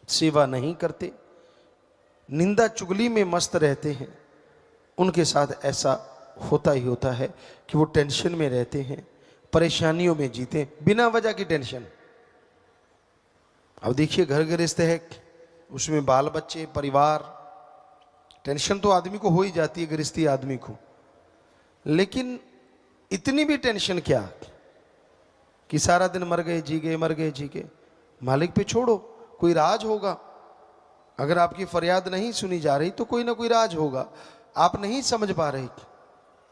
सेवा नहीं करते, निंदा चुगली में मस्त रहते हैं, उनके साथ ऐसा होता ही होता है कि वो टेंशन में रहते हैं, परेशानियों में जीते, बिना वजह की टेंशन। अब देखिए घर गृहस्थ है, उसमें बाल बच्चे, परिवार, टेंशन तो आदमी को हो ही जाती है, गृहस्थी आदमी को। लेकिन इतनी भी टेंशन क्या कि सारा दिन मर गए जी गए, मर गए जी गए। मालिक पे छोड़ो, कोई राज होगा। अगर आपकी फरियाद नहीं सुनी जा रही तो कोई ना कोई राज होगा, आप नहीं समझ पा रहे।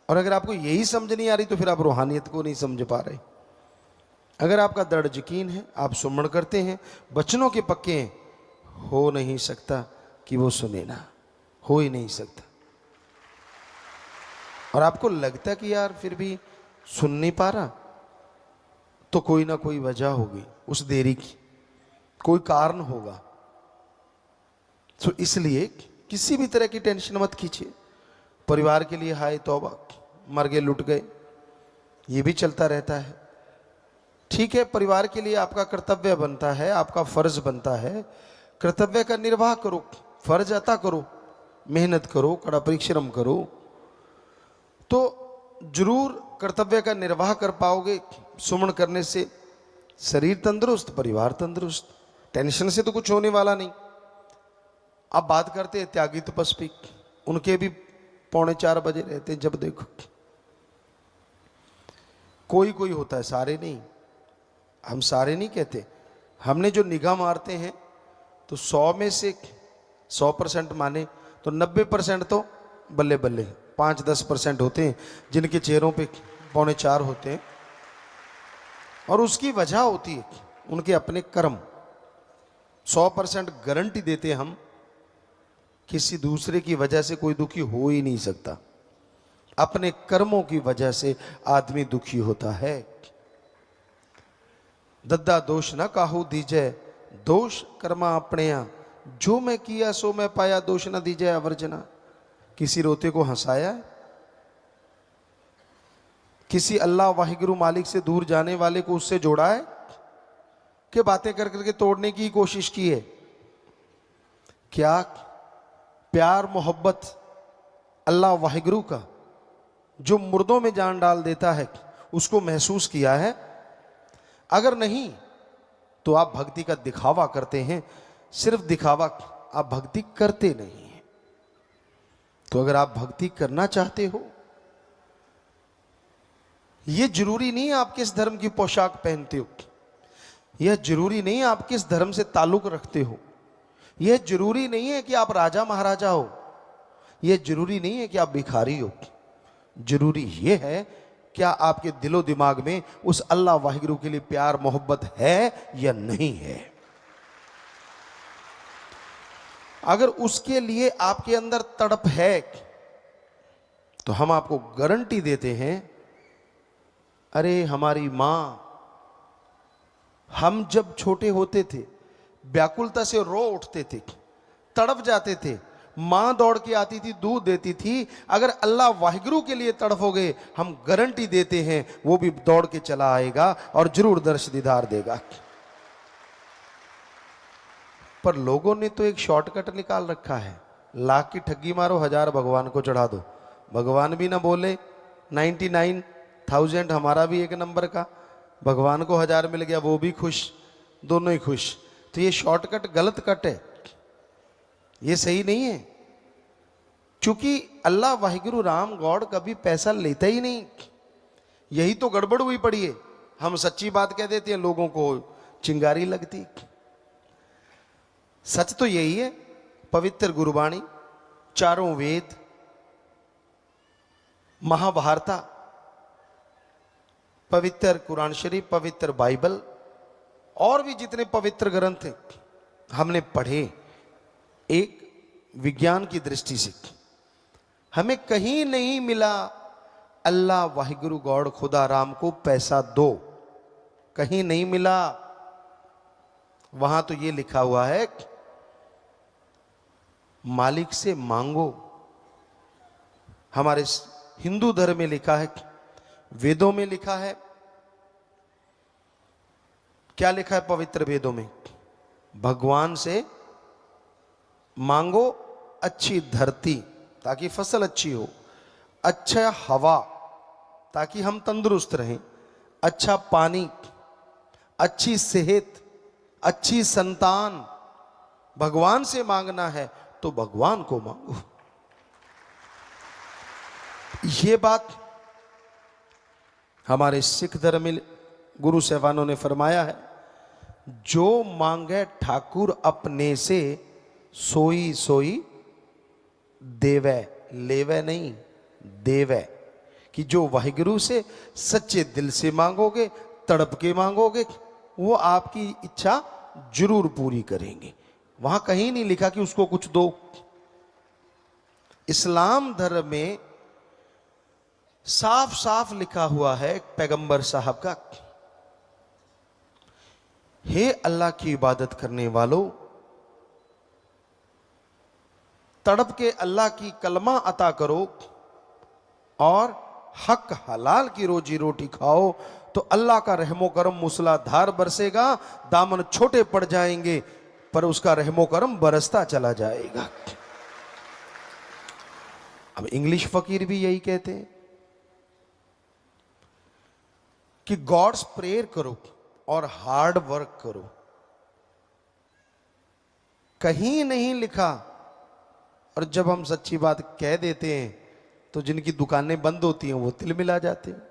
और अगर आपको यही समझ नहीं आ रही तो फिर आप रूहानियत को नहीं समझ पा रहे। अगर आपका दृढ़ यकीन है, आप सुमरण करते हैं, वचनों के पक्के हैं, हो नहीं सकता कि वो सुने ना, हो ही नहीं सकता। और आपको लगता कि यार फिर भी सुन नहीं पा रहा, तो कोई ना कोई वजह होगी उस देरी की, कोई कारण होगा। तो इसलिए किसी भी तरह की टेंशन मत कीजिए। परिवार के लिए हाय तौबा, मर गए लुट गए, ये भी चलता रहता है। ठीक है, परिवार के लिए आपका कर्तव्य बनता है, आपका फर्ज बनता है, कर्तव्य का निर्वाह करो, फर्ज अता करो, मेहनत करो, कड़ा परिश्रम करो, तो जरूर कर्तव्य का निर्वाह कर पाओगे। सुमन करने से शरीर तंदुरुस्त, परिवार तंदुरुस्त, टेंशन से तो कुछ होने वाला नहीं। अब बात करते हैं त्यागी तपस्वी, उनके भी 3:45 बजे रहते हैं। जब देखो कोई कोई होता है, सारे नहीं, हम सारे नहीं कहते। हमने जो निगाह मारते हैं तो 100 में से 100% माने तो 90% तो बल्ले बल्ले, 5-10% होते हैं जिनके चेहरों पे 3:45 होते हैं। और उसकी वजह होती है उनके अपने कर्म। 100% गारंटी देते हम, किसी दूसरे की वजह से कोई दुखी हो ही नहीं सकता, अपने कर्मों की वजह से आदमी दुखी होता है। दद्दा दोष न काहू दीजै, दोष कर्मा अपने, जो मैं किया सो मैं पाया, दोष न दीजै अवर्जना। किसी रोते को हंसाया, किसी अल्लाह वाहिगुरु मालिक से दूर जाने वाले को उससे जोड़ा है, कि बातें कर करके तोड़ने की कोशिश की है? क्या प्यार मोहब्बत अल्लाह वाहिगुरु का जो मुर्दों में जान डाल देता है उसको महसूस किया है? अगर नहीं तो आप भक्ति का दिखावा करते हैं, सिर्फ दिखावा, आप भक्ति करते नहीं हैं। तो अगर आप भक्ति करना चाहते हो, यह जरूरी नहीं है आप किस धर्म की पोशाक पहनते हो, यह जरूरी नहीं है आप किस धर्म से ताल्लुक रखते हो, यह जरूरी नहीं है कि आप राजा महाराजा हो, यह जरूरी नहीं है कि आप भिखारी हो। जरूरी यह है क्या आपके दिलो दिमाग में उस अल्लाह वाहिगुरु के लिए प्यार मोहब्बत है या नहीं है। अगर उसके लिए आपके अंदर तड़प है तो हम आपको गारंटी देते हैं, अरे हमारी मां, हम जब छोटे होते थे व्याकुलता से रो उठते थे, तड़प जाते थे, मां दौड़ के आती थी, दूध देती थी। अगर अल्लाह वाहिगुरु के लिए तड़पोगे, हम गारंटी देते हैं वो भी दौड़ के चला आएगा और जरूर दर्श दीदार देगा। पर लोगों ने तो एक शॉर्टकट निकाल रखा है, लाख की ठगी मारो, 1000 भगवान को चढ़ा दो। भगवान भी ना बोले, 99,000 हमारा भी एक नंबर का, भगवान को 1000 मिल गया, वो भी खुश, दोनों ही खुश। तो ये शॉर्टकट गलत कट है, ये सही नहीं है। क्योंकि अल्लाह वाहिगुरु राम गॉड कभी पैसा लेता ही नहीं। यही तो गड़बड़ हुई पड़ी है। हम सच्ची बात कह देते हैं, लोगों को चिंगारी लगती। सच तो यही है, पवित्र गुरबाणी, चारों वेद, महाभारता, पवित्र कुरान शरीफ, पवित्र बाइबल और भी जितने पवित्र ग्रंथ हैं हमने पढ़े एक विज्ञान की दृष्टि से। हमें कहीं नहीं मिला अल्लाह वाहिगुरु गॉड खुदा राम को पैसा दो, कहीं नहीं मिला। वहां तो ये लिखा हुआ है मालिक से मांगो। हमारे हिंदू धर्म में लिखा है, वेदों में लिखा है। क्या लिखा है पवित्र वेदों में? भगवान से मांगो अच्छी धरती ताकि फसल अच्छी हो, अच्छा हवा ताकि हम तंदुरुस्त रहें, अच्छा पानी, अच्छी सेहत, अच्छी संतान। भगवान से मांगना है तो भगवान को मांगो। ये बात हमारे सिख धर्म में गुरु साहबानों ने फरमाया है, जो मांगे ठाकुर अपने से सोई सोई देवे, लेवे नहीं देवे। कि जो वाहिगुरु से सच्चे दिल से मांगोगे, तड़प के मांगोगे, वो आपकी इच्छा जरूर पूरी करेंगे। वहां कहीं नहीं लिखा कि उसको कुछ दो। इस्लाम धर्म में साफ साफ लिखा हुआ है पैगंबर साहब का, हे अल्लाह की इबादत करने वालों, तड़प के अल्लाह की कलमा अता करो और हक हलाल की रोजी रोटी खाओ, तो अल्लाह का रहमो करम मूसलाधार बरसेगा। दामन छोटे पड़ जाएंगे पर उसका रहमो करम बरसता चला जाएगा। अब इंग्लिश फकीर भी यही कहते हैं कि गॉड्स प्रेयर करो और हार्ड वर्क करो। कहीं नहीं लिखा। और जब हम सच्ची बात कह देते हैं तो जिनकी दुकानें बंद होती हैं वो तिल मिला जाते हैं।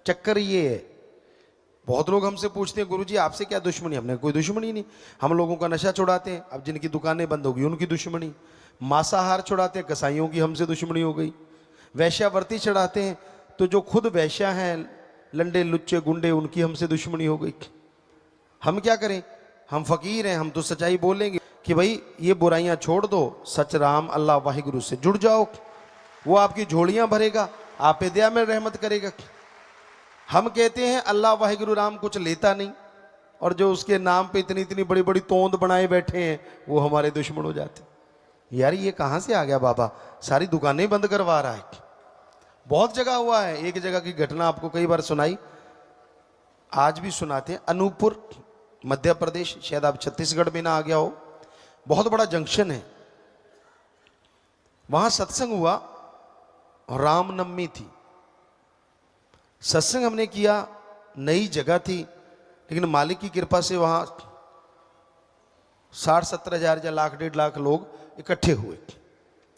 चक्कर ये है, बहुत लोग हमसे पूछते हैं गुरुजी आपसे क्या दुश्मनी? हमने कोई दुश्मनी नहीं, हम लोगों का नशा छुड़ाते हैं। अब जिनकी दुकानें बंद होगी उनकी दुश्मनी। मांसाहार छुड़ाते हैं, कसाईयों की हमसे दुश्मनी हो गई। वैश्यावर्ती चढ़ाते हैं तो जो खुद वैश्या हैं, लंडे लुच्चे गुंडे, उनकी हमसे दुश्मनी हो गई। हम क्या करें? हम फकीर हैं, हम तो सच्चाई बोलेंगे कि भाई ये बुराइयां छोड़ दो, सच राम अल्लाह वाहिगुरु से जुड़ जाओ, वो आपकी झोलियां भरेगा, आप पे दया में रहमत करेगा। हम कहते हैं अल्लाह वाहिगुरु राम कुछ लेता नहीं, और जो उसके नाम पे इतनी इतनी बड़ी बड़ी तोंद बनाए बैठे हैं वो हमारे दुश्मन हो जाते। यार ये कहां से आ गया बाबा? सारी दुकानें बंद करवा रहा है। बहुत जगह हुआ है। एक जगह की घटना आपको कई बार सुनाई, आज भी सुनाते हैं। अनूपपुर मध्य प्रदेश, शायद आप छत्तीसगढ़ में ना आ गया हो, बहुत बड़ा जंक्शन है। वहां सत्संग हुआ, रामनवमी थी। सत्संग हमने किया, नई जगह थी, लेकिन मालिक की कृपा से वहां 60-70 हजार या लाख 1.5 लाख लोग इकट्ठे हुए।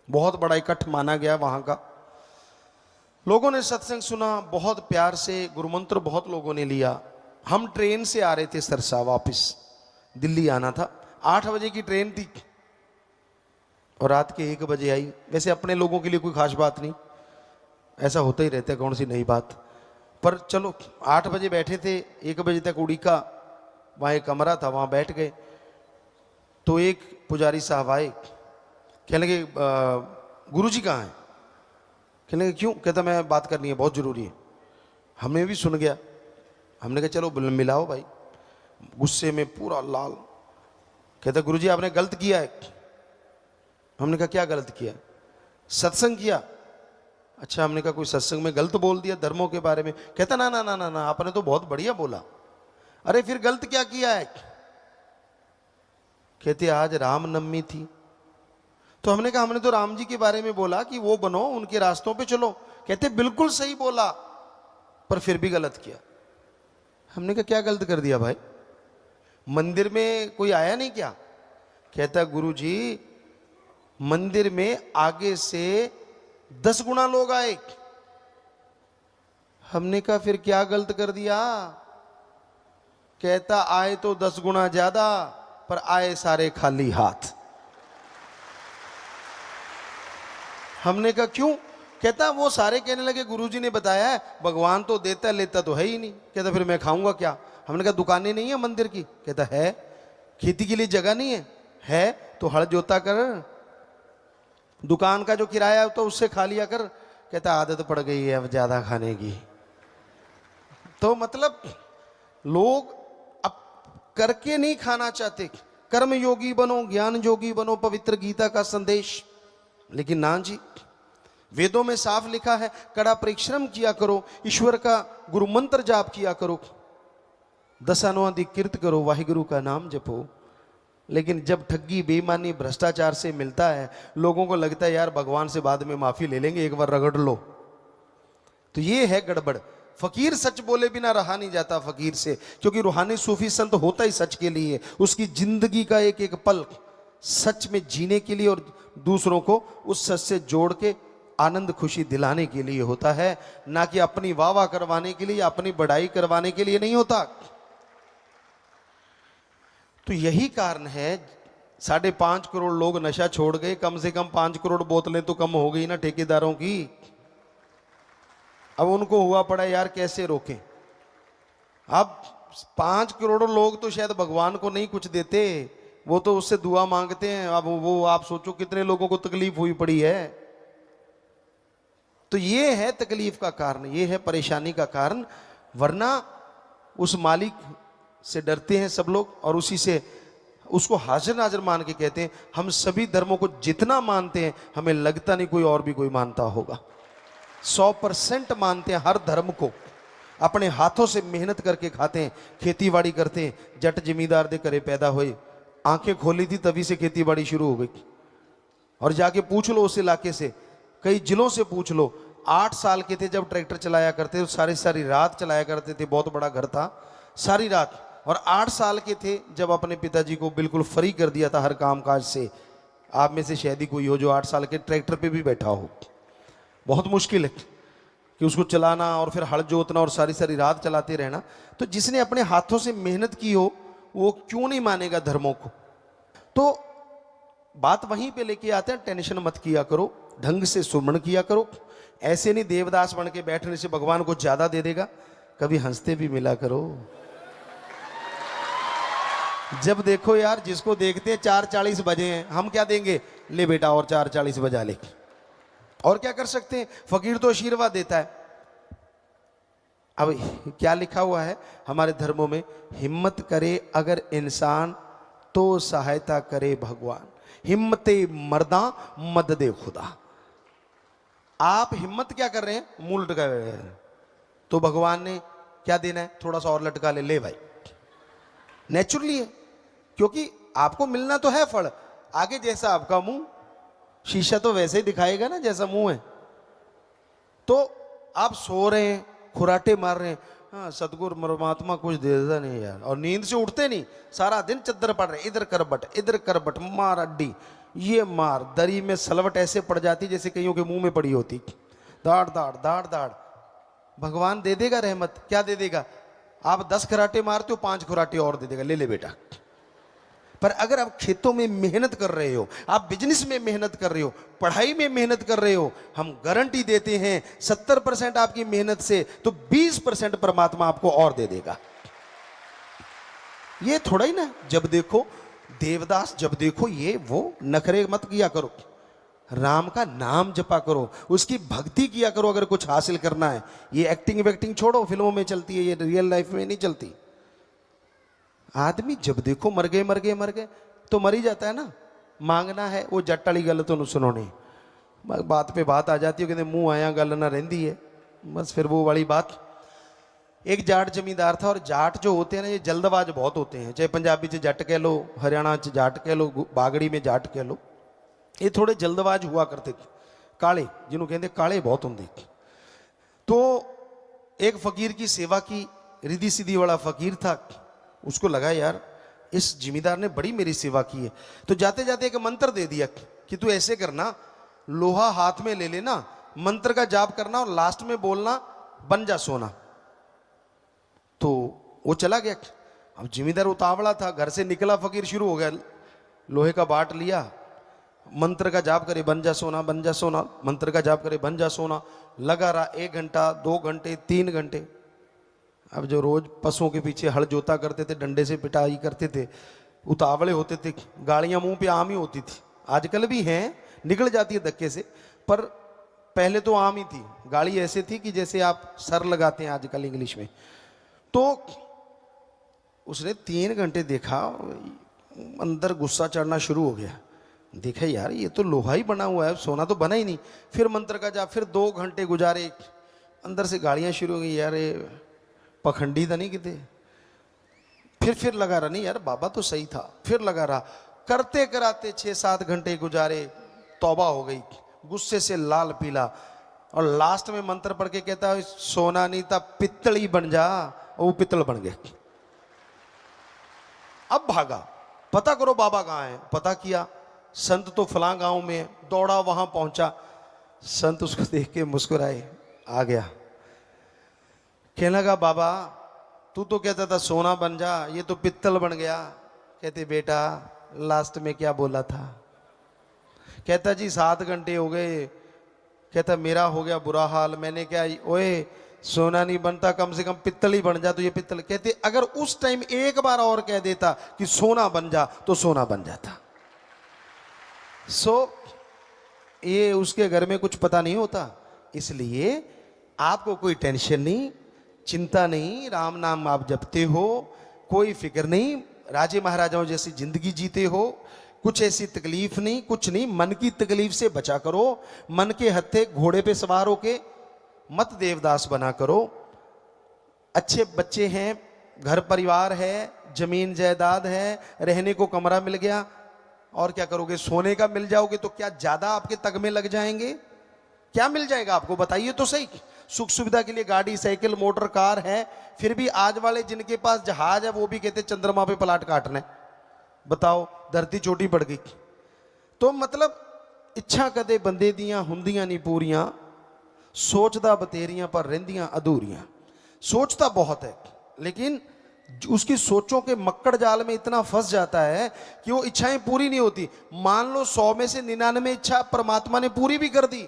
बहुत बड़ा इकट्ठ माना गया वहां का। लोगों ने सत्संग सुना बहुत प्यार से, गुरुमंत्र बहुत लोगों ने लिया। हम ट्रेन से आ रहे थे सरसा, वापस दिल्ली आना था। 8 बजे की ट्रेन थी और रात के 1 बजे आई। वैसे अपने लोगों के लिए कोई खास बात नहीं, ऐसा होता ही रहता है, कौन सी नई बात। पर चलो 8 बजे बैठे थे, 1 बजे तक उड़ीका वहाँ एक कमरा था, वहाँ बैठ गए। तो एक पुजारी साहब आए, कहने लगे गुरुजी कहाँ हैं? कहने लगे क्यों? कहता मैं बात करनी है, बहुत ज़रूरी है। हमें भी सुन गया। हमने कहा चलो मिलाओ भाई। गुस्से में पूरा लाल। कहता गुरुजी आपने गलत किया है। हमने कहा क्या गलत किया? सत्संग किया। अच्छा, हमने कहा कोई सत्संग में गलत बोल दिया धर्मों के बारे में? कहता ना ना ना ना ना, आपने तो बहुत बढ़िया बोला। अरे फिर गलत क्या किया है? कहते आज रामनवमी थी तो हमने कहा हमने तो राम जी के बारे में बोला कि वो बनो, उनके रास्तों पे चलो। कहते बिल्कुल सही बोला, पर फिर भी गलत किया। हमने कहा क्या गलत कर दिया भाई, मंदिर में कोई आया नहीं क्या? कहता गुरु जी मंदिर में आगे से 10 गुना लोग आए। हमने कहा फिर क्या गलत कर दिया? कहता आए तो 10 गुना ज्यादा, पर आए सारे खाली हाथ। हमने कहा क्यों? कहता वो सारे कहने लगे गुरुजी ने बताया है भगवान तो देता लेता तो है ही नहीं। कहता फिर मैं खाऊंगा क्या? हमने कहा दुकानें नहीं है मंदिर की? कहता है। खेती के लिए जगह नहीं है? है तो हल जोता कर, दुकान का जो किराया तो उससे खा लिया कर। कहता आदत पड़ गई है अब ज्यादा खाने की। तो मतलब लोग अब करके नहीं खाना चाहते। कर्म योगी बनो, ज्ञान योगी बनो, पवित्र गीता का संदेश। लेकिन ना जी, वेदों में साफ लिखा है कड़ा परिश्रम किया करो, ईश्वर का गुरु मंत्र जाप किया करो, दशानुआदि कीर्त करो, वाहिगुरु का नाम जपो। लेकिन जब ठगी, बेईमानी, भ्रष्टाचार से मिलता है, लोगों को लगता है यार भगवान से बाद में माफी ले लेंगे, एक बार रगड़ लो। तो ये है गड़बड़। फकीर सच बोले बिना रहा नहीं जाता फकीर से, क्योंकि रूहानी सूफी संत होता ही सच के लिए। उसकी जिंदगी का एक एक पल सच में जीने के लिए और दूसरों को उस सच से जोड़ के आनंद खुशी दिलाने के लिए होता है, ना कि अपनी वाह वाह करवाने के लिए, अपनी बढ़ाई करवाने के लिए नहीं होता। तो यही कारण है 5.5 करोड़ लोग नशा छोड़ गए, कम से कम 5 करोड़ बोतलें तो कम हो गई ना ठेकेदारों की। अब उनको हुआ पड़ा यार कैसे रोकें। अब 5 करोड़ लोग तो शायद भगवान को नहीं कुछ देते, वो तो उससे दुआ मांगते हैं। अब वो आप सोचो कितने लोगों को तकलीफ हुई पड़ी है। तो ये है तकलीफ का कारण, ये है परेशानी का कारण। वरना उस मालिक से डरते हैं सब लोग और उसी से उसको हाजिर नाजिर मान के कहते हैं। हम सभी धर्मों को जितना मानते हैं, हमें लगता नहीं कोई और भी कोई मानता होगा। 100% मानते हैं हर धर्म को, अपने हाथों से मेहनत करके खाते हैं, खेती बाड़ी करते हैं। जट जमींदार दे करे पैदा हुए, आंखें खोली थी तभी से खेती बाड़ी शुरू हो गई। और जाके पूछ लो उस इलाके से, कई जिलों से पूछ लो, 8 साल के थे जब ट्रैक्टर चलाया करते थे, सारी सारी रात चलाया करते थे। बहुत बड़ा घर था, सारी रात। और 8 साल के थे जब अपने पिताजी को बिल्कुल फ्री कर दिया था हर काम काज से। आप में से शायद ही कोई हो जो 8 साल के ट्रैक्टर पे भी बैठा हो। बहुत मुश्किल है कि उसको चलाना और फिर हल जोतना और सारी सारी रात चलाते रहना। तो जिसने अपने हाथों से मेहनत की हो वो क्यों नहीं मानेगा धर्मों को? तो बात वहीं पे लेके आते हैं, टेंशन मत किया करो, ढंग से सुमरण किया करो। ऐसे नहीं देवदास बन के बैठने से भगवान को ज्यादा दे देगा। कभी हंसते भी मिला करो। जब देखो यार जिसको देखते हैं 4:40 बजे हैं, हम क्या देंगे? ले बेटा और 4:40 बजा ले। और क्या कर सकते हैं? फकीर तो आशीर्वाद देता है। अब क्या लिखा हुआ है हमारे धर्मों में? हिम्मत करे अगर इंसान तो सहायता करे भगवान, हिम्मते मर्दा मददे खुदा। आप हिम्मत क्या कर रहे हैं? मुंह लटका रहे हैं, तो भगवान ने क्या देना है? थोड़ा सा और लटका ले। ले भाई, नेचुरली है, क्योंकि आपको मिलना तो है फल। आगे जैसा आपका मुंह, शीशा तो वैसे ही दिखाएगा ना जैसा मुंह है। तो आप सो रहे हैं, खुराटे मार रहे हैं, हाँ सतगुरु परमात्मा कुछ दे देता नहीं यार, और नींद से उठते नहीं, सारा दिन चद्दर पड़ रहे, इधर करबट इधर करबट, मार अड्डी, ये मार, दरी में सलवट ऐसे पड़ जाती जैसे कईयों के मुंह में पड़ी होती। दाड़ दाड़ दाड़ दाड़। भगवान दे देगा रहमत। क्या दे देगा? आप 10 खराटे मारते हो, 5 खराटे और दे देगा, ले ले बेटा। पर अगर आप खेतों में मेहनत कर रहे हो, आप बिजनेस में मेहनत कर रहे हो, पढ़ाई में मेहनत कर रहे हो, हम गारंटी देते हैं 70% आपकी मेहनत से तो 20% परमात्मा आपको और दे देगा। ये थोड़ा ही ना जब देखो देवदास, जब देखो ये वो, नखरे मत किया करो। राम का नाम जपा करो, उसकी भक्ति किया करो अगर कुछ हासिल करना है। ये एक्टिंग वैक्टिंग छोड़ो, फिल्मों में चलती है, ये रियल लाइफ में नहीं चलती। आदमी जब देखो मर गए मर गए मर गए, तो मर ही जाता है ना। मांगना है वो जट वाली गल तो सुनोने, बात पे बात आ जाती है, कहते मुंह आया गल ना रहती है, बस फिर वो वाली बात। एक जाट जमींदार था, और जाट जो होते हैं ना ये जल्दबाज बहुत होते हैं। चाहे पंजाबी से जट कह लो, हरियाणा से जाट कह लो, बागड़ी में जाट कह लो। ये थोड़े जल्दबाज हुआ करते थे, काले, जिन्हों कहते काले बहुत होंगे। तो एक फकीर की सेवा की, रिद्धि सीधी वाला फकीर था, उसको लगा यार इस जिमीदार ने बड़ी मेरी सेवा की है, तो जाते जाते एक मंत्र दे दिया कि तू ऐसे करना, लोहा हाथ में ले लेना, मंत्र का जाप करना और लास्ट में बोलना बन जा सोना। तो वो चला गया। अब जिमीदार उतावला था, घर से निकला, फकीर शुरू हो गया, लोहे का बाट लिया, मंत्र का जाप करे बन जा सोना, बन जा सोना, मंत्र का जाप करे बन जा सोना, लगा रहा 1 घंटा 2 घंटे 3 घंटे। अब जो रोज पशुओं के पीछे हल जोता करते थे, डंडे से पिटाई करते थे, उतावले होते थे, गाड़ियां मुंह पे आम ही होती थी, आजकल भी हैं, निकल जाती है धक्के से, पर पहले तो आम ही थी। गाड़ी ऐसे थी कि जैसे आप सर लगाते हैं आजकल इंग्लिश में। तो उसने 3 घंटे देखा, अंदर गुस्सा चढ़ना शुरू हो गया, देखा यार ये तो लोहा ही बना हुआ है, सोना तो बना ही नहीं। फिर मंत्र का जाप, फिर 2 घंटे गुजारे, अंदर से गालियां शुरू हो गई, यार ये पखंडी था नहीं किते। फिर लगा रहा, नहीं यार बाबा तो सही था, फिर लगा रहा, करते कराते 6-7 घंटे गुजारे, तौबा हो गई, गुस्से से लाल पीला, और लास्ट में मंत्र पढ़ के कहता है सोना नहीं था पित्तल ही बन जा, और वो पित्तल बन गए। अब भागा, पता करो बाबा कहाँ है। पता किया, संत तो फलां गांव में, दौड़ा वहां पहुंचा, संत उसको देख के मुस्कुराए, आ गया, कहने लगा बाबा तू तो कहता था सोना बन जा, ये तो पित्तल बन गया। कहते बेटा लास्ट में क्या बोला था? कहता जी 7 घंटे हो गए। कहता मेरा हो गया बुरा हाल, मैंने क्या, ओए सोना नहीं बनता, कम से कम पित्तल ही बन जा, तो ये पित्तल। कहते अगर उस टाइम एक बार और कह देता कि सोना बन जा, तो सोना बन जाता। ये उसके घर में कुछ पता नहीं होता, इसलिए आपको कोई टेंशन नहीं, चिंता नहीं, राम नाम आप जपते हो, कोई फिक्र नहीं, राजे महाराजाओं जैसी जिंदगी जीते हो, कुछ ऐसी तकलीफ नहीं, कुछ नहीं। मन की तकलीफ से बचा करो, मन के हत्थे घोड़े पे सवार होके मत देवदास बना करो। अच्छे बच्चे हैं, घर परिवार है, जमीन जायदाद है, रहने को कमरा मिल गया, और क्या करोगे? सोने का मिल जाओगे तो क्या ज्यादा आपके तग में लग जाएंगे? क्या मिल जाएगा आपको बताइए तो सही। सुख सुविधा के लिए गाड़ी, साइकिल, मोटर, कार है, फिर भी आज वाले जिनके पास जहाज है वो भी कहते चंद्रमा पे प्लाट काटना है। बताओ, धरती छोटी पड़ गई। तो मतलब इच्छा कदे बंदे दियां हुंदियां नहीं पूरियां, सोचदा बतेरियां पर रहंदियां अधूरियां। सोचता बहुत है, लेकिन उसकी सोचों के मक्कड़ जाल में इतना फंस जाता है कि वो इच्छाएं पूरी नहीं होती। मान लो 100 में से 99 इच्छा परमात्मा ने पूरी भी कर दी,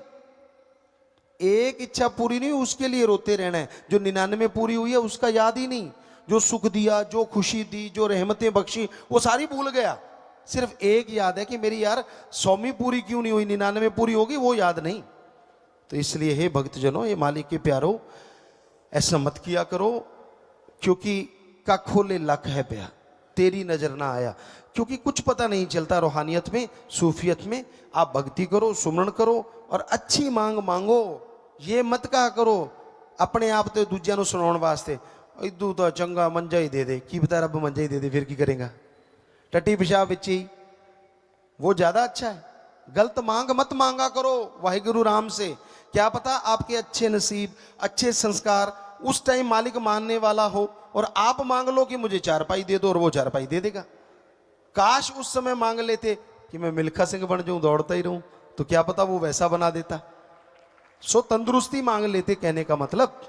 एक इच्छा पूरी नहीं, उसके लिए रोते रहना है। जो 99 पूरी हुई है उसका याद ही नहीं, जो सुख दिया, जो खुशी दी, जो रहमतें बख्शी, वो सारी भूल गया। सिर्फ एक याद है कि मेरी यार 100वीं पूरी क्यों नहीं हुई, 99 पूरी होगी, वो याद नहीं। तो इसलिए हे भक्तजनों, ये मालिक के प्यारो, ऐसा मत किया करो, क्योंकि का खोले लख है प्या, तेरी नजर ना आया। क्योंकि कुछ पता नहीं चलता रूहानियत में, सूफियत में। आप भक्ति करो, सुमरण करो और अच्छी मांग मांगो। ये मत कहा करो अपने आप तो दूजिया ਨੂੰ ਸੁਣਾਉਣ ਵਾਸਤੇ, इदू तो चंगा मंजा ही दे दे, की पता रब मंजा ही दे दे, फिर की करेगा? टट्टी पेशाब बिच ही, वो ज्यादा अच्छा है। गलत मांग मत मांगा करो वाहिगुरु राम से। क्या पता आपके अच्छे नसीब, अच्छे संस्कार उस टाइम मालिक मानने वाला हो, और आप मांग लो कि मुझे 4 पाई दे दो, और वो 4 पाई दे देगा। काश उस समय मांग लेते कि मैं मिल्खा सिंह बन जाऊं, दौड़ता ही रहूं, तो क्या पता वो वैसा बना देता। तंदुरुस्ती मांग लेते, कहने का मतलब।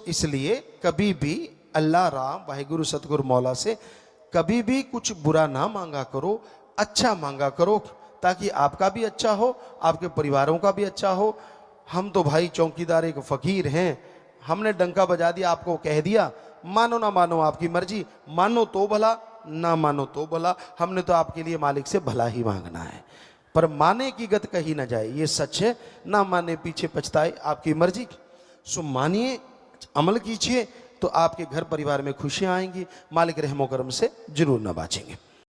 इसलिए कभी भी अल्लाह राम वाहिगुरु सतगुरु मौला से कभी भी कुछ बुरा ना मांगा करो, अच्छा मांगा करो, ताकि आपका भी अच्छा हो, आपके परिवारों का भी अच्छा हो। हम तो भाई चौकीदार एक फकीर हैं, हमने डंका बजा दिया, आपको कह दिया, मानो ना मानो आपकी मर्जी, मानो तो भला, ना मानो तो भला। हमने तो आपके लिए मालिक से भला ही मांगना है, पर माने की गत कही ना जाए, ये सच है। ना माने पीछे पछताए, आपकी मर्जी। मानिए, अमल कीजिए, तो आपके घर परिवार में खुशियां आएंगी, मालिक रहमो करम से जरूर नवाजेंगे।